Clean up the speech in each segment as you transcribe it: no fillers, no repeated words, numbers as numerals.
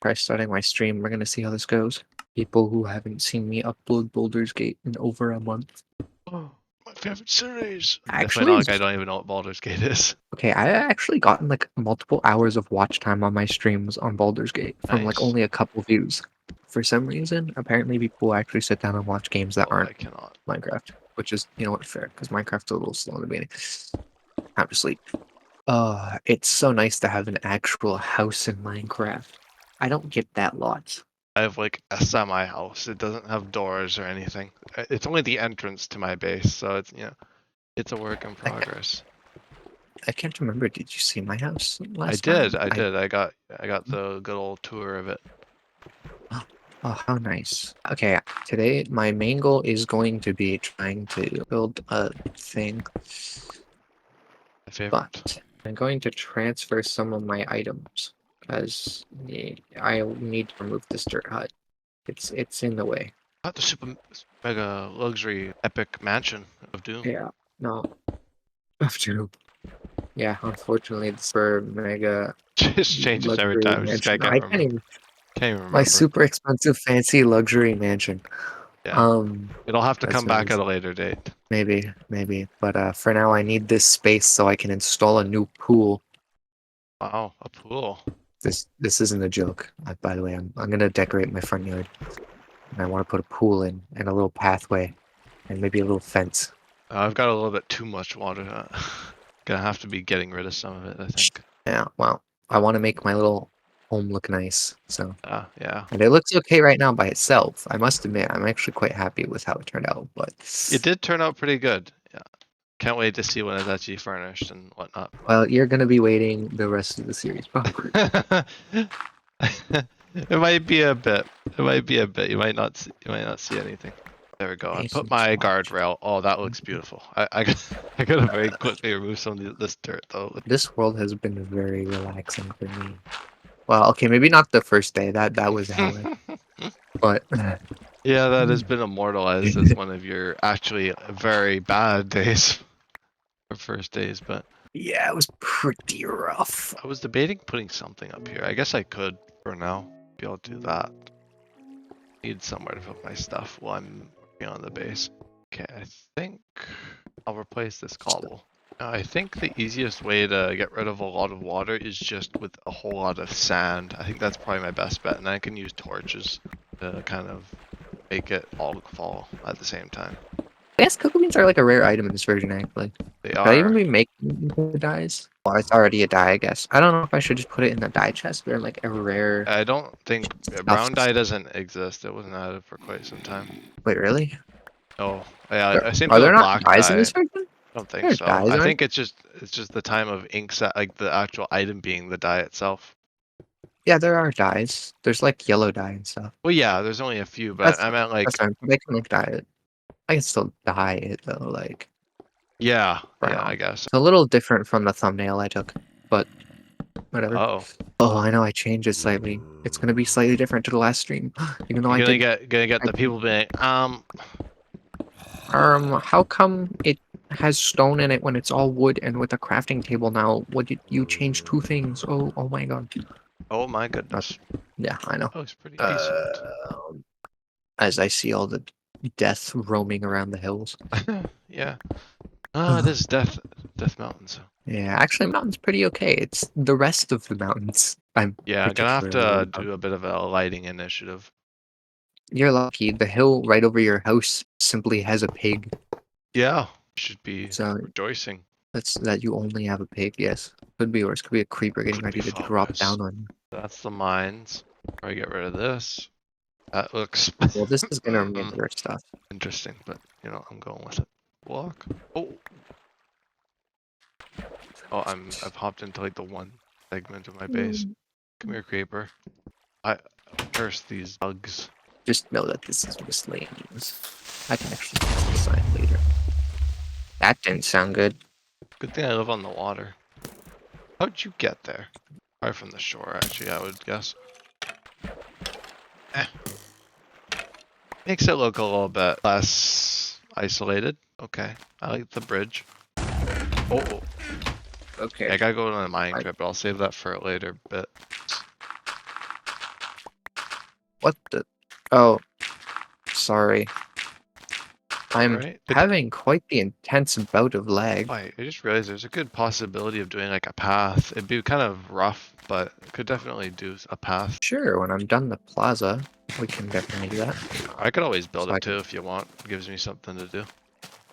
Try starting my stream. We're gonna see how this goes. People who haven't seen me upload Baldur's Gate in over a month. Oh, my favorite series. Actually, Definitely not like I don't even know what Baldur's Gate is. okay, I actually gotten like multiple hours of watch time on my streams on Baldur's Gate from like Nice. only a couple views. For some reason, apparently people actually sit down and watch games that Oh, I aren't cannot. Minecraft, which is, you know what, fair, because Minecraft's a little slow in the beginning. Time to sleep. It's so nice to have an actual house in Minecraft. I don't get that lot. I have like a semi house. It doesn't have doors or anything. It's only the entrance to my base, so it's it's a work in progress. I can't remember. Did you see my house I last did, time? I did. I got the good old tour of it. Oh, how nice. Okay, today my main goal is going to be trying to build a thing, My favorite. but I'm going to transfer some of my items because I need to remove this dirt hut. It's in the way. Not the super mega luxury epic mansion of Doom. Yeah, no, have to. Yeah, unfortunately, it's for mega Just changes every luxury time. Just I mansion. can't I can't remember. even Can't even my remember. super expensive fancy luxury mansion. Yeah. It'll have to That's come what it back is. at a later date. Maybe. But for now, I need this space so I can install a new pool. Wow, a pool. This isn't a joke. By the way, I'm gonna decorate my front yard, and I want to put a pool in and a little pathway, and maybe a little fence. I've got a little bit too much water. Gonna have to be getting rid of some of it, I think. Yeah, well, I want to make my little home look nice. So, Yeah. and it looks okay right now by itself. I must admit, I'm actually quite happy with how it turned out. But It did turn out pretty good. Yeah. Can't wait to see when it's actually furnished and whatnot. well, you're gonna be waiting the rest of the series, probably. It might be a bit. It might be a bit. You might not see anything. There we go. I put Patience my watch. guardrail. Oh, that looks beautiful. I gotta very quickly remove some of this dirt though. This world has been very relaxing for me. Well, okay, maybe not the first day. That was hell. But Yeah, that has been immortalized as one of your actually very bad days or first days, but yeah, it was pretty rough. I was debating putting something up here. I guess I could for now. Be able to do that. Need somewhere to put my stuff while I'm working on the base. Okay, I think I'll replace this cobble. I think the easiest way to get rid of a lot of water is just with a whole lot of sand. I think that's probably my best bet, and I can use torches to kind of make it all fall at the same time. I guess cocoa beans are like a rare item in this version, actually. They Should I even are. be making the dyes? Well, it's already a dye, I guess. I don't know if I should just put it in the dye chest or like a rare I don't think stuff. brown dye doesn't exist. It wasn't added for quite some time. Wait, really? Oh, yeah. Same Are thing there with not black dyes in dye. this version? I don't think There are so. dyes, I aren't think it's just the time of ink set, like the actual item being the dye itself. yeah, there are dyes. There's like yellow dye and stuff. Well, yeah, there's only a few, but That's I meant that's like, fine. They can like dye it. I can still dye it though, like yeah, I brown. guess. It's a little different from the thumbnail I took, but whatever. Oh, Oh, I know I changed it slightly. It's gonna be slightly different to the last stream, even though you're I did. gonna get the people being, How come it has stone in it when it's all wood and with a crafting table now? What did you change two things? Oh my god. oh my goodness, Yeah, I know. that looks pretty decent. Uh, as I see all the death roaming around the hills. Yeah. Ah, this is Death Mountain. So Yeah, actually, mountain's pretty okay. It's the rest of the mountains I'm yeah, gonna have particularly to worried about. do a bit of a lighting initiative. You're lucky. The hill right over your house simply has a pig, Yeah, should be so rejoicing. that's that you only have a pig. Yes, could be worse. Could be a creeper getting Could be ready to far drop worse. down on you. That's the mines. I get rid of this. That looks Well, this is gonna remain your stuff. interesting, but I'm going with it. Walk. Oh, I've hopped into like the one segment of my base. Come here, creeper. I curse these bugs. Just know that this is miscellaneous. I can actually fix the sign later. That didn't sound good. Good thing I live on the water. How'd you get there? Probably from the shore, actually, I would guess. Eh. Makes it look a little bit less isolated. Okay, I like the bridge. Oh, Okay. yeah, I gotta go on a mining trip, but I'll save that for a later bit. What the? Oh, sorry. I'm Alright. having quite the intense bout of lag. I just realized there's a good possibility of doing like a path. It'd be kind of rough, but could definitely do a path. Sure, when I'm done the plaza, we can definitely do that. I could always build So I it can. too if you want. It gives me something to do.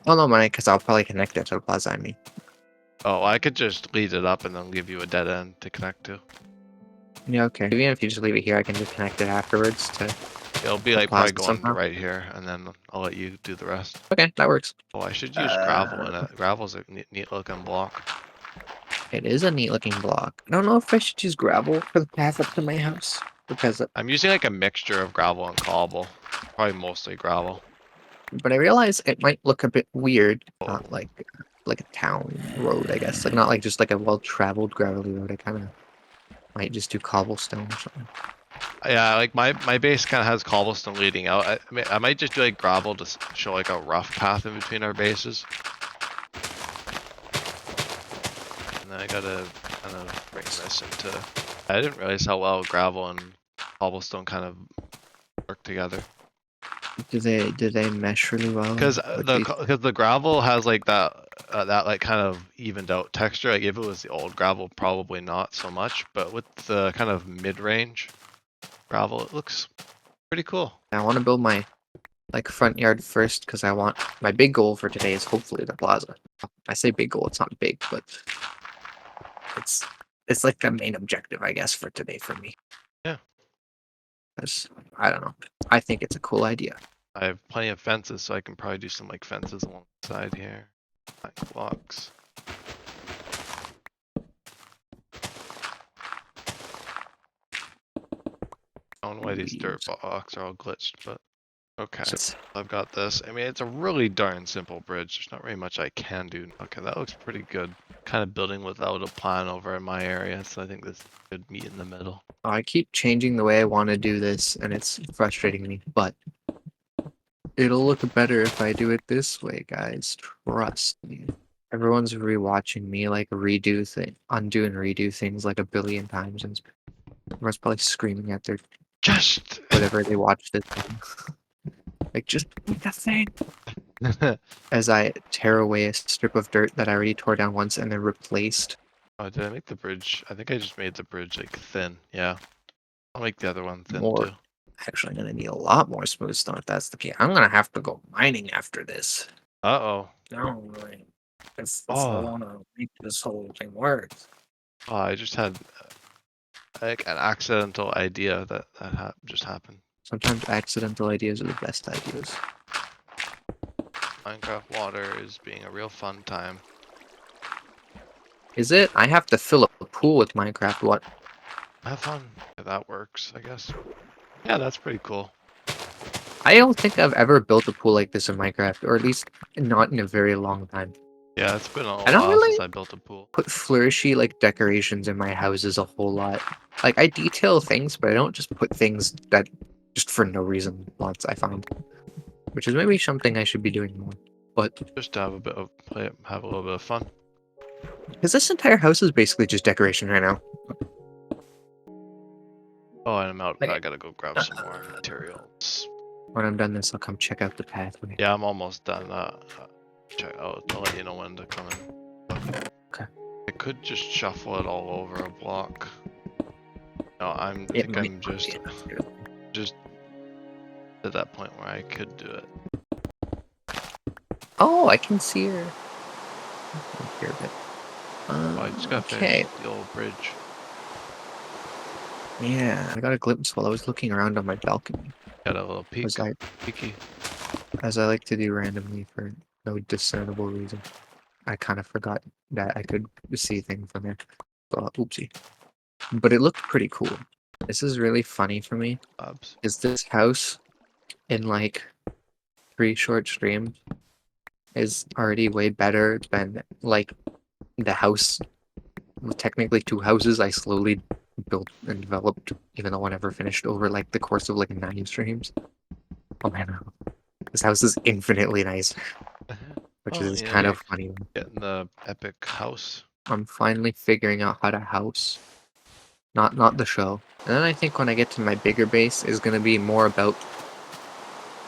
Oh no, mine, because I'll probably connect it to the plaza. I mean, Oh, I could just lead it up and then give you a dead end to connect to. yeah, okay. Even if you just leave it here, I can just connect it afterwards to It'll be the like probably plaza going to somehow. right here, and then I'll let you do the rest. Okay, that works. Oh, I should use gravel Uh, in it. Gravel's a neat looking block. it is a neat looking block. I don't know if I should use gravel for the path up to my house because, I'm using like a mixture of gravel and cobble. Probably mostly gravel. but I realize it might look a bit weird, Oh. not like a town road, I guess. Like not like just like a well-traveled gravelly road. I kind of might just do cobblestone or something. Yeah, like my base kind of has cobblestone leading out. I might just do like gravel to show like a rough path in between our bases. And then I gotta kind of bring this into. I didn't realize how well gravel and cobblestone kind of work together. Do they mesh really well? Because Like the gravel has like that like kind of evened out texture. Like if it was the old gravel, probably not so much. But with the kind of mid range gravel, it looks pretty cool. I want to build my like front yard first because I want my big goal for today is hopefully the plaza. I say big goal, it's not big, but it's it's like the main objective, I guess, for today for me. Yeah. Because I don't know. I think it's a cool idea. I have plenty of fences, so I can probably do some like fences along the side here. Like blocks. I don't know why these dirt Leaves. blocks are all glitched, but okay. So I've got this. I mean, it's a really darn simple bridge. There's not very much I can do. Okay, that looks pretty good. Kind of building without a plan over in my area, so I think this could meet in the middle. I keep changing the way I want to do this, and it's frustrating me, but it'll look better if I do it this way, guys. Trust me. Everyone's rewatching me like undo and redo things like a billion times, and everyone's probably screaming at their Just. whatever they watched it. Like, just make a thing. As I tear away a strip of dirt that I already tore down once and then replaced. Oh, did I make the bridge? I think I just made the bridge like thin. Yeah, I'll make the other one thin More. too. Actually, I'm gonna need a lot more smooth stone if that's the case. I'm gonna have to go mining after this. Uh-oh. No, like, if I Oh. want to make this whole thing work. Oh, I just had like an accidental idea that just happened. Sometimes accidental ideas are the best ideas. Minecraft water is being a real fun time. Is it? I have to fill up a pool with Minecraft. What? Have fun. If that works, I guess. Yeah, that's pretty cool. I don't think I've ever built a pool like this in Minecraft, or at least not in a very long time. Yeah, it's been a I don't while since really I built a pool. put flourishy like decorations in my houses a whole lot. Like I detail things, but I don't just put things that just for no reason lots I find. Which is maybe something I should be doing more. But Just to have a bit of play, have a little bit of fun. because this entire house is basically just decoration right now. Oh, and I'm out. I Okay. gotta go grab some more materials. When I'm done this, I'll come check out the pathway. Yeah, I'm almost done. Check out. I'll let you know when to come in. Okay. I could just shuffle it all over a block. No, I It think might I'm not be enough here. just at that point where I could do it. Oh, I can see her. I can hear a bit. Oh, I just gotta Okay. finish the old bridge. Yeah, I got a glimpse while I was looking around on my balcony. Got a little peek. As I, Peeky. as I like to do randomly for no discernible reason. I kind of forgot that I could see things from there. Oopsie. But it looked pretty cool. This is really funny for me. Labs. Is this house in like 3 short streams is already way better than like the house, technically 2 houses I slowly built and developed, even though I never finished over like the course of like 9 streams. Oh man, this house is infinitely nice, which Oh, is yeah, kind you're of funny. getting the epic house. I'm finally figuring out how to house. not the show. And then I think when I get to my bigger base is gonna be more about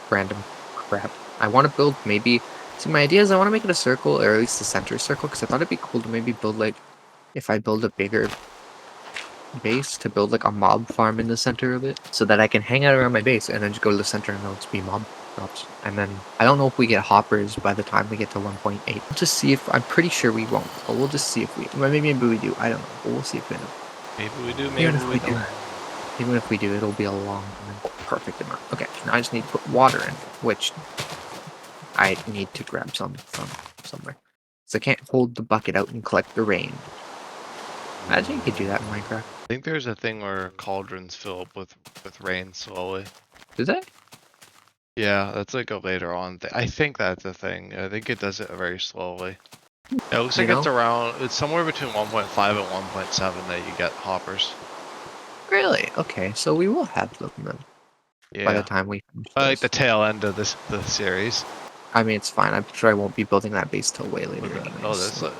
random crap. I want to build maybe. See, my idea is I want to make it a circle, or at least a center circle, because I thought it'd be cool to maybe build like, if I build a bigger base, to build like a mob farm in the center of it, so that I can hang out around my base and then just go to the center and it'll just be mob drops. And then I don't know if we get hoppers by the time we get to 1.8. We'll just see if I'm pretty sure we won't, but we'll just see if we. Well, maybe we do. I don't know, but we'll see if we do. Maybe we do, maybe Even if we do, don't. even if we do, it'll be a long and perfect amount. Okay, now I just need to put water in, which I need to grab some from somewhere. So I can't hold the bucket out and collect the rain. Imagine you could do that in Minecraft. I think there's a thing where cauldrons fill up with rain slowly. Does that? Yeah, that's like a later on thing. I think that's a thing. I think it does it very slowly. It looks like it's around, it's somewhere between 1.5 and 1.7 that you get hoppers. Really? Okay, so we will have them then. Yeah. By the time we finish like this. the tail end of the series. I mean, it's fine. I'm sure I won't be building that base till way later. Oh,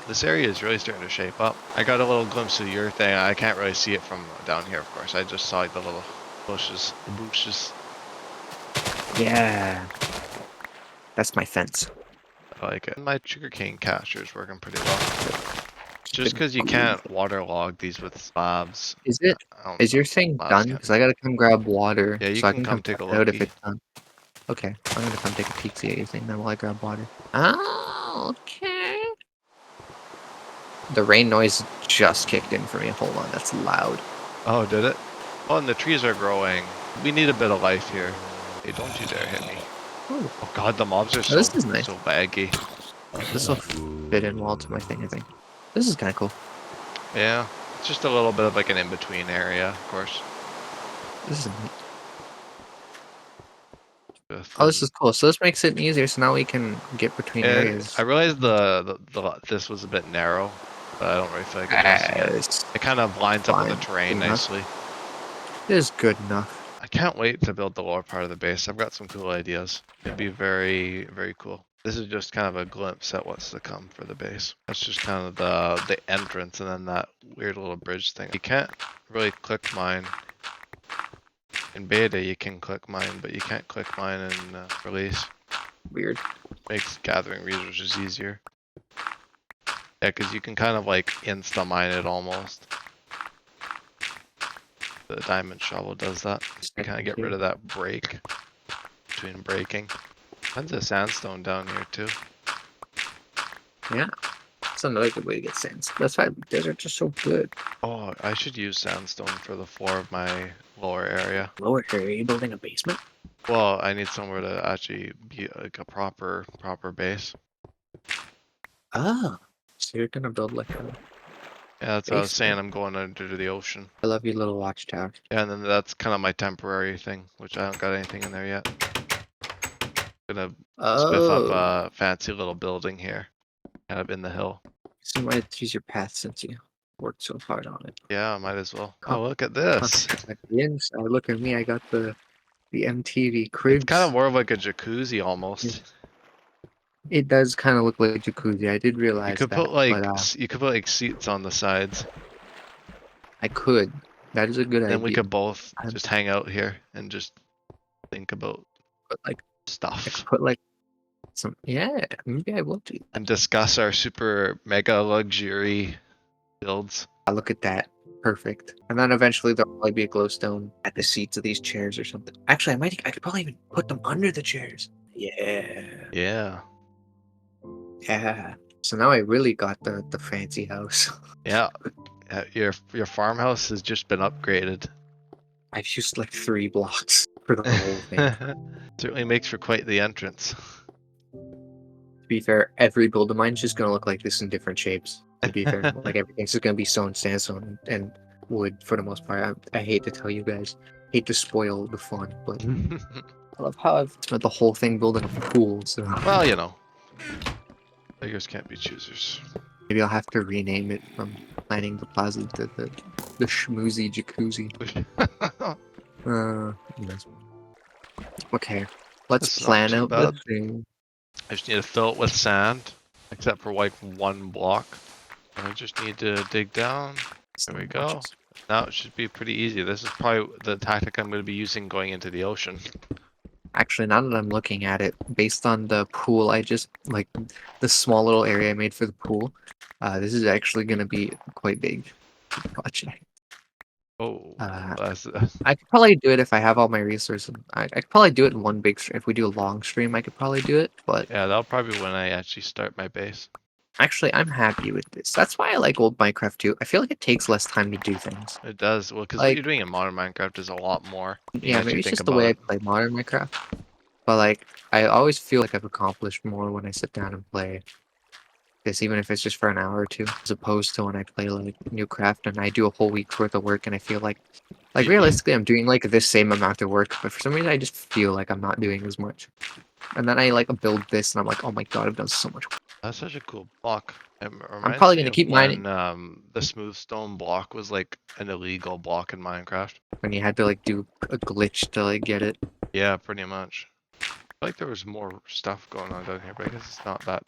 this area is really starting to shape up. I got a little glimpse of your thing. I can't really see it from down here, of course. I just saw like the little bushes. The bushes. Yeah. That's my fence. I like it. My sugarcane catcher is working pretty well. Just because you can't waterlog these with slabs. Is it? Is your thing done? Because I gotta come grab water. Yeah, you so I can can come take a out look. if it's done. Okay, I'm gonna come take a peek see at your thing then while I grab water. Oh, okay. The rain noise just kicked in for me. Hold on, that's loud. Oh, did it? Oh, and the trees are growing. We need a bit of life here. Hey, don't you dare hit me. Ooh. Oh god, the mobs are This is nice. so baggy. This will fit in well to my thing, I think. This is kind of cool. Yeah, it's just a little bit of like an in-between area, of course. This is neat. Oh, this is cool. So this makes it easier. So now we can get between areas. I realized this was a bit narrow, but I don't really feel like adjusting it. It kind of lines up with the terrain nicely. It is good enough. I can't wait to build the lower part of the base. I've got some cool ideas. It'd be very, very cool. This is just kind of a glimpse at what's to come for the base. That's just kind of the entrance and then that weird little bridge thing. You can't really click mine. In beta, you can click mine, but you can't click mine in release. Weird. Makes gathering resources easier. Yeah, because you can kind of like insta-mine it almost. The diamond shovel does that. You kind of get rid of that break between breaking. Tons of sandstone down here too. Yeah. That's another good way to get sand. That's why these are just so good. Oh, I should use sandstone for the floor of my lower area. Lower area? Are you building a basement? Well, I need somewhere to actually be like a proper base. Oh. So you're gonna build like a... Yeah, that's what I was saying. I'm going under the ocean. I love your little watchtower. Yeah, and then that's kind of my temporary thing, which I haven't got anything in there yet. Gonna spiff up a fancy little building here, kind of in the hill. So you might use your path since you worked so hard on it. Yeah, might as well. Oh, look at this. Look at me. I got the MTV cribs. It's kind of more of like a jacuzzi almost. Yeah. It does kind of look like a jacuzzi. I did realize you could that. Put like you could put like seats on the sides. I could. That is a good idea. Then we could both just hang out here and just think about like stuff. I could put like some. Yeah, maybe I will do that. And discuss our super mega luxury builds. Look at that. Perfect. And then eventually there'll probably be a glowstone at the seats of these chairs or something. Actually, I could probably even put them under the chairs. Yeah. Yeah. Yeah. So now I really got the fancy house. Yeah. Your farmhouse has just been upgraded. I've used like 3 blocks for the whole thing. Certainly makes for quite the entrance. To be fair, every build of mine's just gonna look like this in different shapes. To be fair, like everything's just gonna be stone, sandstone, and wood for the most part. I hate to tell you guys, hate to spoil the fun, but I love how I've spent the whole thing building a pool. So well, you know, beggars can't be choosers. Maybe I'll have to rename it from planning the plaza to the schmoozy jacuzzi. Yes. Okay, let's plan out the thing. I just need to fill it with sand, except for like 1 block. I just need to dig down. There we go. Now it should be pretty easy. This is probably the tactic I'm going to be using going into the ocean. Actually, now that I'm looking at it, based on the pool, I just like the small little area I made for the pool. This is actually going to be quite big project. Oh, Uh, that's I could probably do it if I have all my resources. I could probably do it in one big stream. If we do a long stream, I could probably do it. But yeah. That'll probably be when I actually start my base. actually, I'm happy with this. That's why I like old Minecraft too. I feel like it takes less time to do things. It does well because what you're Like, doing in modern Minecraft is a lot more. When you yeah, maybe actually it's think just the way about I it. play modern Minecraft. But like, I always feel like I've accomplished more when I sit down and play this, even if it's just for an hour or two, as opposed to when I play like new craft and I do a whole week's worth of work and I feel like realistically I'm doing like this same amount of work, but for some reason I just feel like I'm not doing as much. And then I like build this and I'm like, oh my god, I've done so much work. That's such a cool block. It I'm reminds probably me gonna of keep mining when the smooth stone block was like an illegal block in Minecraft. when you had to like do a glitch to like get it. Yeah, pretty much. I feel like there was more stuff going on down here, but I guess it's not that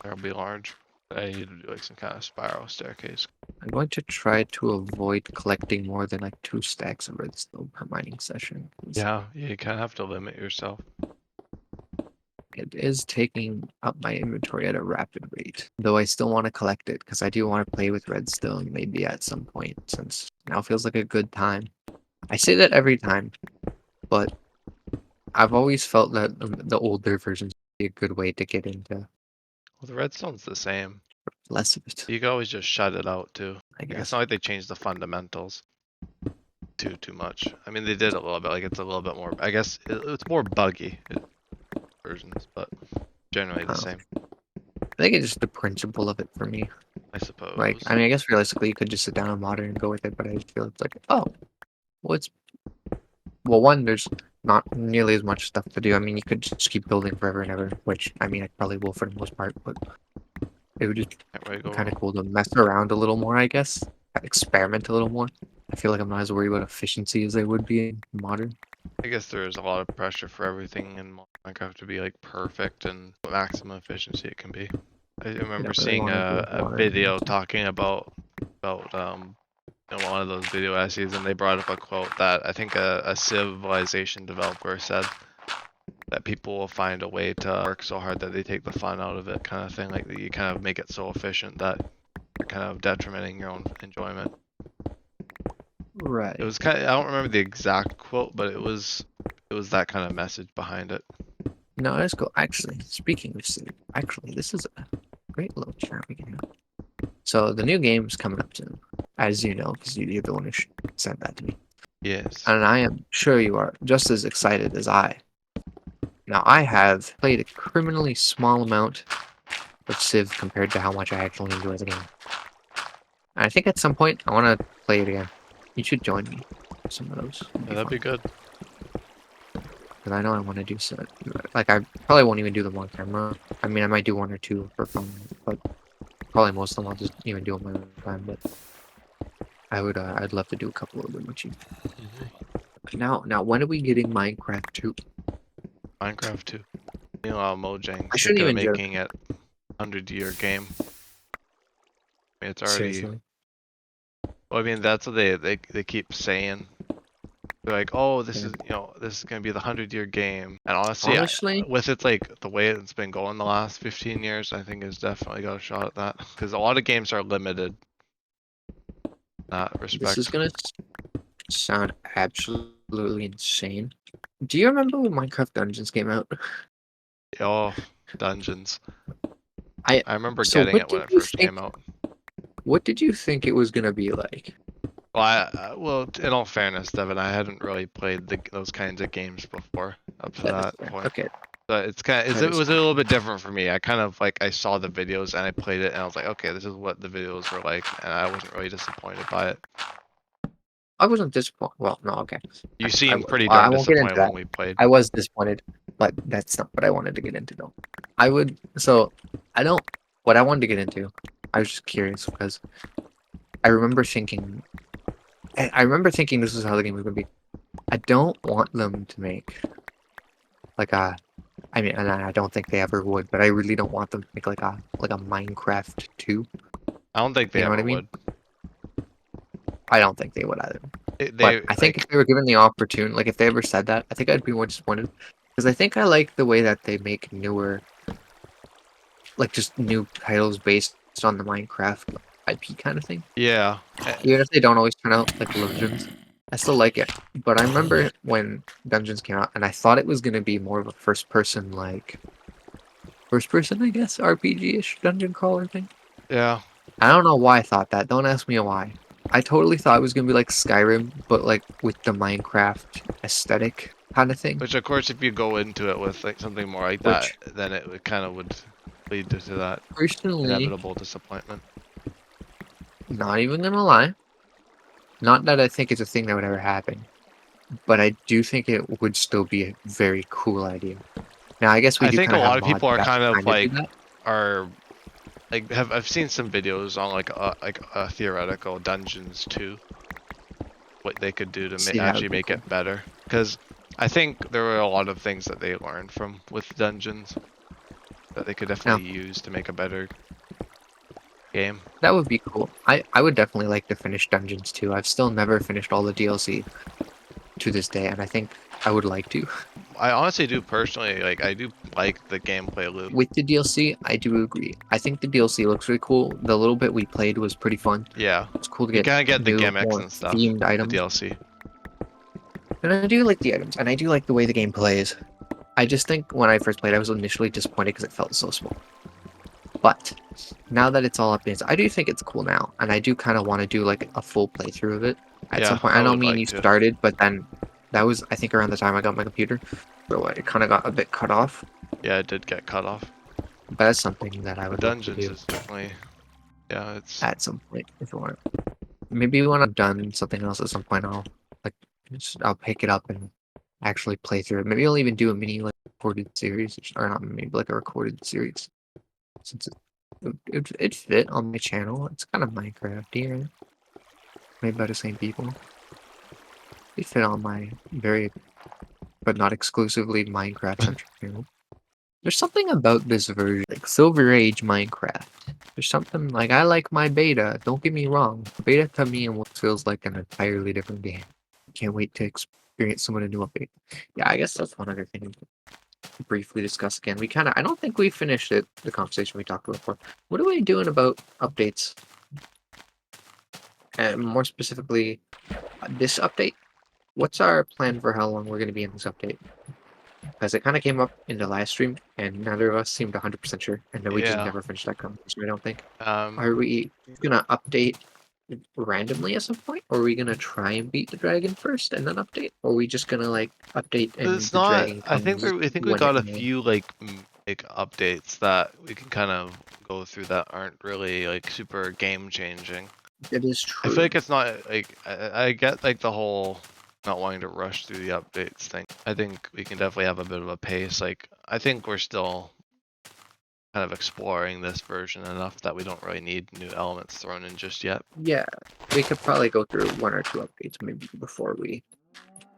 terribly large. I need to do like some kind of spiral staircase. I'm going to try to avoid collecting more than like 2 stacks of redstone per mining session. Yeah, you kind of have to limit yourself. It is taking up my inventory at a rapid rate, though I still want to collect it because I do want to play with redstone maybe at some point, since now feels like a good time. I say that every time, but I've always felt that the older versions would be a good way to get into Well, the redstone's the same. less of it, You can always just shut it out too. I Like it's guess. not like they changed the fundamentals too much. I mean, they did a little bit. Like it's a little bit more. I guess it's more buggy versions, but generally the Oh. same. I think it's just the principle of it for me. I suppose. Like, I mean, I guess realistically you could just sit down on modern and go with it, but I just feel it's like, oh, what's well, one, there's not nearly as much stuff to do. I mean, you could just keep building forever and ever, which I mean, I probably will for the most part, but it would just Can't really go kind of wrong. cool to mess around a little more, I guess. Experiment a little more. I feel like I'm not as worried about efficiency as I would be in modern. I guess there's a lot of pressure for everything in Minecraft to be like perfect and maximum efficiency it can be. I I remember don't really seeing want to do a modern. video talking about in one of those video essays, and they brought up a quote that I think a civilization developer said that people will find a way to work so hard that they take the fun out of it, kind of thing. Like that you kind of make it so efficient that you're kind of detrimenting your own enjoyment. Right. It was kind of, I don't remember the exact quote, but it was that kind of message behind it. No, let's go. Actually, speaking of city, actually, this is a great little chat we can have. So the new game's coming up soon, as you know, because you're the one who sent that to me. Yes. And I am sure you are just as excited as I. Now, I have played a criminally small amount of Civ compared to how much I actually enjoy the game. And I think at some point I want to play it again. You should join me for some of those. Yeah, that'd be good. Because I know I want to do so. Like, I probably won't even do them on camera. I mean, I might do one or two for fun, but probably most of them I'll just even do on my own time. But I would, I'd love to do a couple of them with you. Now, when are we getting Minecraft 2? Minecraft 2. Meanwhile, I Mojang's shouldn't thinking of even joke. making it 100-year game. I mean, it's already. Seriously. Well, I mean, that's what they keep saying. They're like, oh, this Yeah. is this is gonna be the 100-year game. And honestly, Honestly, with it's like the way it's been going the last 15 years, I think it's definitely got a shot at that. Because a lot of games are limited in that this is respect. gonna sound absolutely insane. Do you remember when Minecraft Dungeons came out? Oh, dungeons. I I remember so getting it when it first came out. what did you think it was gonna be like? Well, in all fairness, Devin, I hadn't really played those kinds of games before up to That is that fair. point. Okay, But it's kind of, that it is was a fair. little bit different for me. I kind of like I saw the videos and I played it and I was like, okay, this is what the videos were like, and I wasn't really disappointed by it. I wasn't disappointed. Well, no, okay. You I seemed was. pretty I darn won't get into disappointed that. when we played. I was disappointed, but that's not what I wanted to get into, though. I would. So I don't. What I wanted to get into, I was just curious because I remember thinking. I remember thinking this is how the game was gonna be. I don't want them to make like a. I mean, and I don't think they ever would, but I really don't want them to make like a Minecraft 2. I don't think they You know what I ever mean? would. I don't think they would either. They But I think like if they were given the opportunity, like if they ever said that, I think I'd be more disappointed. Because I think I like the way that they make newer, like just new titles based on the Minecraft IP kind of thing. yeah. Even if they don't always turn out like Legends, I still like it. But I remember when Dungeons came out, and I thought it was gonna be more of a first person, I guess, RPG-ish dungeon crawler thing. Yeah. I don't know why I thought that. Don't ask me why. I totally thought it was gonna be like Skyrim, but like with the Minecraft aesthetic kind of thing. Which of course, if you go into it with like something more like that, Which then it kind of would lead to that personally, inevitable disappointment. not even gonna lie, not that I think it's a thing that would ever happen, but I do think it would still be a very cool idea. Now, I guess we I do think a kind of have lot of mods people are that kind of kind of do like that. are like I've seen some videos on like a theoretical dungeons too, what they could do to See, that would actually be make cool. it better. Because I think there were a lot of things that they learned from with dungeons that they could Now, definitely use to make a better game. that would be cool. I would definitely like to finish Dungeons too. I've still never finished all the DLC to this day, and I think I would like to. I honestly do personally like I do like the gameplay loop. With the DLC, I do agree. I think the DLC looks really cool. The little bit we played was pretty fun. Yeah, It's cool to you get kind of get the new, gimmicks more and stuff themed with the items. DLC. And I do like the items, and I do like the way the game plays. I just think when I first played, I was initially disappointed because it felt so small. But now that it's all updated, I do think it's cool now, and I do kind of want to do like a full playthrough of it at some Yeah, point. I I know would me and like you to. started, but then that was, I think, around the time I got my computer, so it kind of got a bit cut off. Yeah, it did get cut off. But that's something that I But would love to dungeons do is definitely, yeah, it's at some point if you want. Maybe when I'm done something else at some point, like I'll pick it up and actually play through it. Maybe I'll even do a mini like recorded series, or not maybe like a recorded series, since it fit on my channel. It's kind of Minecrafty, right? Made by the same people. It fit on my very, but not exclusively Minecraft centric channel. There's something about this version, like Silver Age Minecraft. There's something like I like my beta. Don't get me wrong. Beta to me and what feels like an entirely different game. Can't wait to experience some of the new update. Yeah, I guess that's one other thing to briefly discuss again. I don't think we finished it, the conversation we talked about before. What are we doing about updates? And more specifically, this update? What's our plan for how long we're going to be in this update? Because it kind of came up in the last stream, and neither of us seemed 100% sure, and then we just yeah. never finished that conversation, I don't think. Um, Are we going to update randomly at some point, or are we going to try and beat the dragon first and then update? Or are we just going to, like, update and it's the not. dragon I think comes I think we when it got a may? few like like updates that we can kind of go through that aren't really like super game changing. It is I feel true. like it's not like I get like the whole not wanting to rush through the updates thing. I think we can definitely have a bit of a pace. Like I think we're still kind of exploring this version enough that we don't really need new elements thrown in just yet. Yeah, we could probably go through one or two updates maybe before we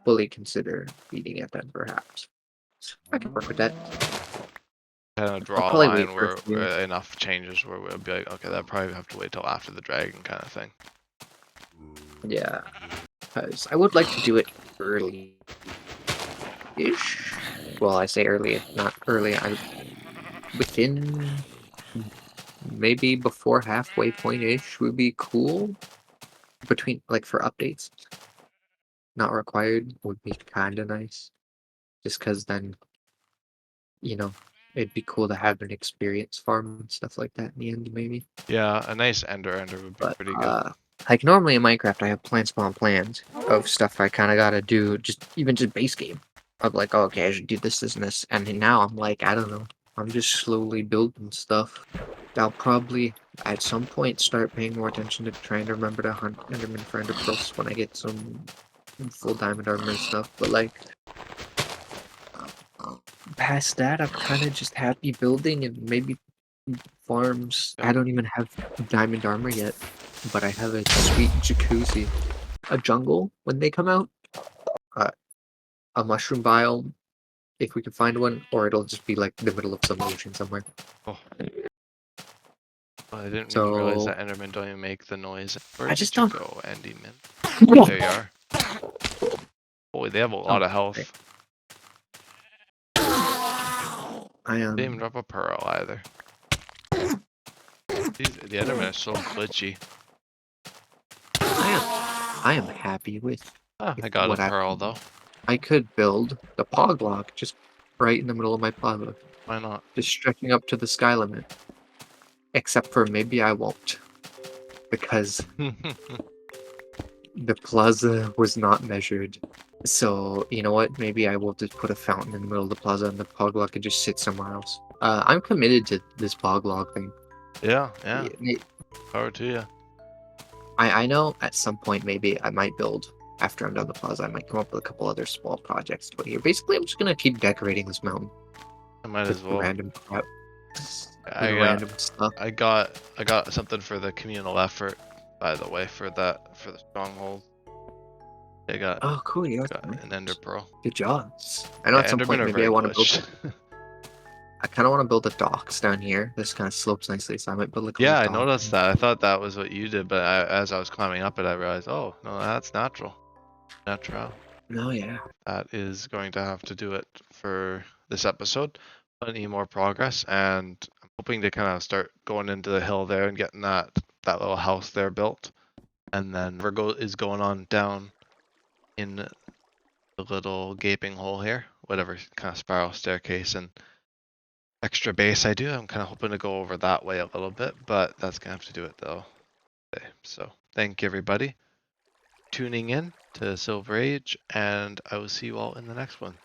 fully consider beating it then, perhaps. I can work with that. Kind of I'll draw a probably wait line for a few. where enough changes where we'll be like, okay, that probably have to wait till after the dragon kind of thing. Yeah, because I would like to do it early-ish. Well, I say early, not early. Within maybe before halfway point-ish would be cool. Between like for updates, not required would be kind of nice. Just because then it'd be cool to have an experience farm and stuff like that in the end, maybe. Yeah, a nice ender would be But pretty good. like normally in Minecraft, I have plan spawn plans of stuff I kind of gotta do, just base game. Of like, oh, okay, I should do this, this, and this, and then now I'm like, I don't know. I'm just slowly building stuff. I'll probably at some point start paying more attention to trying to remember to hunt Enderman for Ender Pearls when I get some full diamond armor and stuff. But like past that, I'm kind of just happy building and maybe farms. I Yep. don't even have diamond armor yet, but I have a sweet jacuzzi, a jungle when they come out, uh, a mushroom biome if we can find one, or it'll just be like the middle of some ocean somewhere. Oh, Oh, I didn't even realize So that Endermen don't even make the noise. Where I did just you don't. go, Enderman? There you are. Boy, they have a lot Oh, of okay. health. I Didn't even drop a pearl either. The Endermen are so glitchy. I am happy with Ah, I with got a what I pearl though. I could build the pog block just right in the middle of my plaza, Why not? just stretching up to the sky limit. Except for maybe I won't, because the plaza was not measured. So you know what? Maybe I will just put a fountain in the middle of the plaza, and the pog block can just sit somewhere else. I'm committed to this pog block thing. Yeah, Y- yeah. y- Power to you. I know at some point maybe I might build after I'm done the plaza. I might come up with a couple other small projects to put here. Basically, I'm just gonna keep decorating this mountain I might with as well. random crap, with I got random stuff. I got something for the communal effort, by the way, for the stronghold. I Oh, cool! You got got some an ender pearl. good jobs. I know Yeah, at some Endermen point are maybe I very want to build. glitched. I kind of want to build the docks down here. This kind of slopes nicely, so I might build like a Yeah, little I dock. noticed that. I thought that was what you did, but as I was climbing up it, I realized, oh no, that's natural. Naturale. No, yeah. That is going to have to do it for this episode. Plenty more progress, and I'm hoping to kind of start going into the hill there and getting that little house there built, and then Virgo is going on down in the little gaping hole here, whatever kind of spiral staircase and extra base I do. I'm kind of hoping to go over that way a little bit, but that's gonna have to do it though. Okay, so thank you everybody tuning in to Silver Age, and I will see you all in the next one.